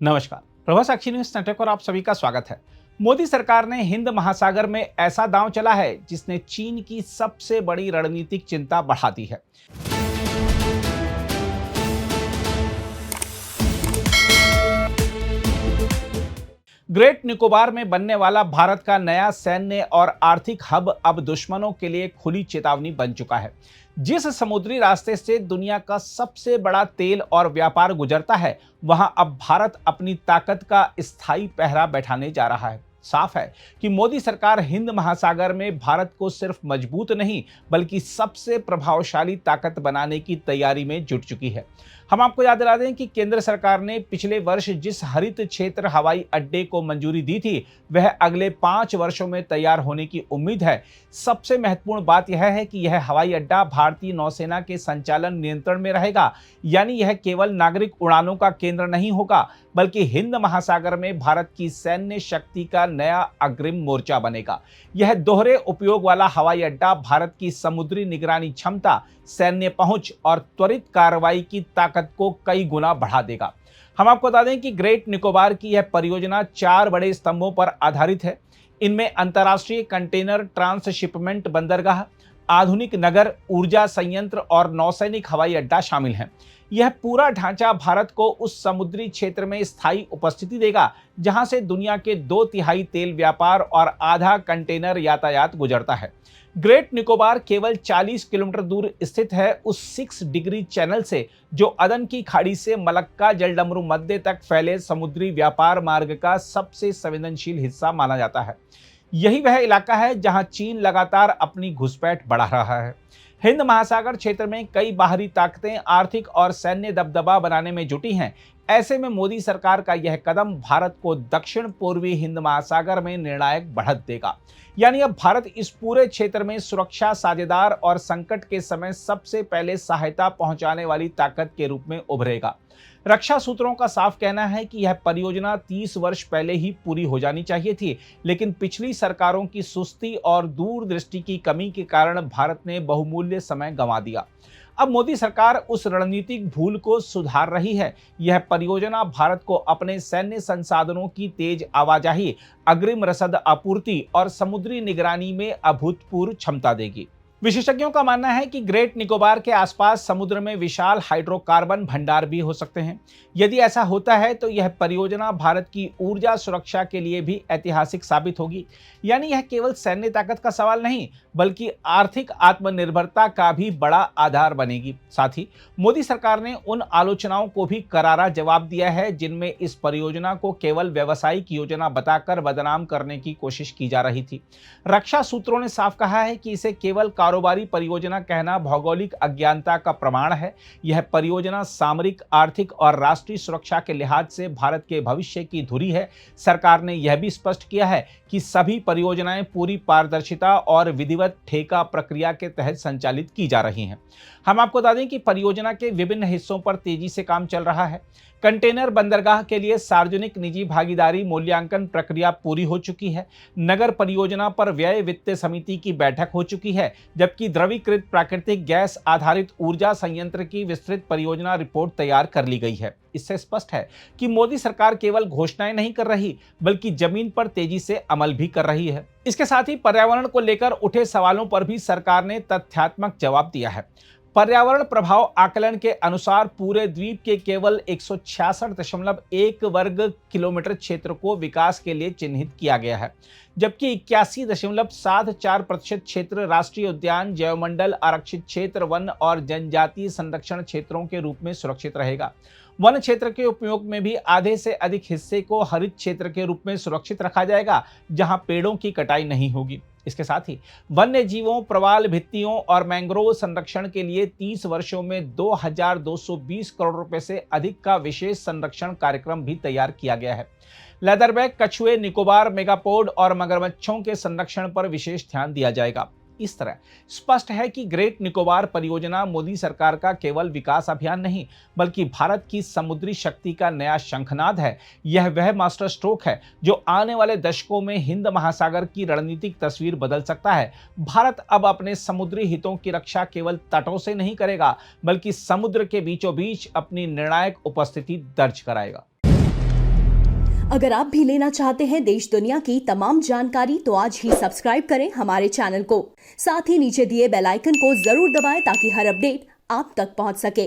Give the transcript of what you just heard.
नमस्कार, प्रभा साक्षी news network और आप सभी का स्वागत है। मोदी सरकार ने हिंद महासागर में ऐसा दांव चला है जिसने चीन की सबसे बड़ी रणनीतिक चिंता बढ़ा दी है। ग्रेट निकोबार में बनने वाला भारत का नया सैन्य और आर्थिक हब अब दुश्मनों के लिए खुली चेतावनी बन चुका है। जिस समुद्री रास्ते से दुनिया का सबसे बड़ा तेल और व्यापार गुजरता है, वहां अब भारत अपनी ताकत का स्थायी पहरा बैठाने जा रहा है। साफ है कि मोदी सरकार हिंद महासागर में भारत को सिर्फ मजबूत नहीं बल्कि सबसे प्रभावशाली ताकत बनाने की तैयारी में जुट चुकी है। हम आपको याद दिला दें कि केंद्र सरकार ने पिछले वर्ष जिस हरित क्षेत्र हवाई अड्डे को मंजूरी दी थी, वह अगले 5 वर्षों में तैयार होने की उम्मीद है। सबसे महत्वपूर्ण बात यह है कि यह हवाई अड्डा भारतीय नौसेना के संचालन नियंत्रण में रहेगा, यानी यह केवल नागरिक उड़ानों का केंद्र नहीं होगा बल्कि हिंद महासागर में भारत की सैन्य शक्ति का नया अग्रिम मोर्चा बनेगा। यह दोहरे उपयोग वाला हवाई अड्डा भारत की समुद्री निगरानी क्षमता, सैन्य पहुंच और त्वरित कार्रवाई की ताकत को कई गुना बढ़ा देगा। हम आपको बता दें कि ग्रेट निकोबार की यह परियोजना 4 बड़े स्तंभों पर आधारित है। इनमें अंतर्राष्ट्रीय कंटेनर ट्रांसशिपमेंट बंदरगाह, आधुनिक नगर, ऊर्जा संयंत्र और नौसैनिक हवाई अड्डा शामिल हैं। यह पूरा ढांचा भारत को उस समुद्री क्षेत्र में स्थायी उपस्थिति देगा जहां से दुनिया के 2/3 तेल व्यापार और आधा कंटेनर यातायात गुजरता है। ग्रेट निकोबार केवल 40 किलोमीटर दूर स्थित है उस 6 डिग्री चैनल से, जो अदन की खाड़ी से मलक्का जलडमरू मध्य तक फैले समुद्री व्यापार मार्ग का सबसे संवेदनशील हिस्सा माना जाता है। यही वह इलाका है जहां चीन लगातार अपनी घुसपैठ बढ़ा रहा है। हिंद महासागर क्षेत्र में कई बाहरी ताकतें आर्थिक और सैन्य दबदबा बनाने में जुटी हैं। ऐसे में मोदी सरकार का यह कदम भारत को दक्षिण पूर्वी हिंद महासागर में निर्णायक बढ़त देगा। यानी अब भारत इस पूरे क्षेत्र में सुरक्षा साझेदार और संकट के समय सबसे पहले सहायता पहुंचाने वाली ताकत के रूप में उभरेगा। रक्षा सूत्रों का साफ कहना है कि यह परियोजना 30 वर्ष पहले ही पूरी हो जानी चाहिए थी, लेकिन पिछली सरकारों की सुस्ती और दूरदृष्टि की कमी के कारण भारत ने बहुमूल्य समय गंवा दिया। अब मोदी सरकार उस रणनीतिक भूल को सुधार रही है। यह परियोजना भारत को अपने सैन्य संसाधनों की तेज आवाजाही, अग्रिम रसद आपूर्ति और समुद्री निगरानी में अभूतपूर्व क्षमता देगी। विशेषज्ञों का मानना है कि ग्रेट निकोबार के आसपास समुद्र में विशाल हाइड्रोकार्बन भंडार भी हो सकते हैं। यदि ऐसा होता है तो यह परियोजना भारत की ऊर्जा सुरक्षा के लिए भी ऐतिहासिक साबित होगी। यानी यह केवल सैन्य ताकत का सवाल नहीं बल्कि आर्थिक आत्मनिर्भरता का भी बड़ा आधार बनेगी। साथ ही मोदी सरकार ने उन आलोचनाओं को भी करारा जवाब दिया है जिनमें इस परियोजना को केवल व्यावसायिक योजना बताकर बदनाम करने की कोशिश की जा रही थी। रक्षा सूत्रों ने साफ कहा है कि इसे केवल कारोबारी परियोजना कहना भौगोलिक अज्ञानता का प्रमाण है। यह परियोजना सामरिक, आर्थिक और राष्ट्रीय सुरक्षा के लिहाज से भारत के भविष्य की धुरी है। सरकार ने यह भी स्पष्ट किया है कि सभी परियोजनाएं पूरी पारदर्शिता और विधिवत ठेका प्रक्रिया के तहत संचालित की जा रही हैं। हम आपको बता दें कि परियोजना के विभिन्न हिस्सों पर तेजी से काम चल रहा है। कंटेनर बंदरगाह के लिए सार्वजनिक निजी भागीदारी मूल्यांकन प्रक्रिया पूरी हो चुकी है। नगर परियोजना पर व्यय वित्त समिति की बैठक हो चुकी है, जबकि द्रवीकृत प्राकृतिक गैस आधारित ऊर्जा संयंत्र की विस्तृत परियोजना रिपोर्ट तैयार कर ली गई है। इससे स्पष्ट है कि मोदी सरकार केवल घोषणाएं नहीं कर रही बल्कि जमीन पर तेजी से अमल भी कर रही है। इसके साथ ही पर्यावरण को लेकर उठे सवालों पर भी सरकार ने तथ्यात्मक जवाब दिया है। पर्यावरण प्रभाव आकलन के अनुसार पूरे द्वीप के केवल 166.1 वर्ग किलोमीटर क्षेत्र को विकास के लिए चिन्हित किया गया है, जबकि 81.74% क्षेत्र राष्ट्रीय उद्यान, जैवमंडल, आरक्षित क्षेत्र, वन और जनजातीय संरक्षण क्षेत्रों के रूप में सुरक्षित रहेगा। वन क्षेत्र के उपयोग में भी आधे से अधिक हिस्से को हरित क्षेत्र के रूप में सुरक्षित रखा जाएगा, जहां पेड़ों की कटाई नहीं होगी। इसके साथ ही वन्य जीवों, प्रवाल भित्तियों और मैंग्रोव संरक्षण के लिए 30 वर्षों में 2220 करोड़ रुपए से अधिक का विशेष संरक्षण कार्यक्रम भी तैयार किया गया है। लेदरबैक, कछुए, निकोबार मेगापोड और मगरमच्छों के संरक्षण पर विशेष ध्यान दिया जाएगा। इस तरह स्पष्ट है कि ग्रेट निकोबार परियोजना मोदी सरकार का केवल विकास अभियान नहीं बल्कि भारत की समुद्री शक्ति का नया शंखनाद है। यह वह मास्टर स्ट्रोक है जो आने वाले दशकों में हिंद महासागर की रणनीतिक तस्वीर बदल सकता है। भारत अब अपने समुद्री हितों की रक्षा केवल तटों से नहीं करेगा बल्कि समुद्र के बीचों बीच अपनी निर्णायक उपस्थिति दर्ज कराएगा। अगर आप भी लेना चाहते हैं देश दुनिया की तमाम जानकारी तो आज ही सब्सक्राइब करें हमारे चैनल को। साथ ही नीचे दिए बेल आइकन को जरूर दबाएं ताकि हर अपडेट आप तक पहुंच सके।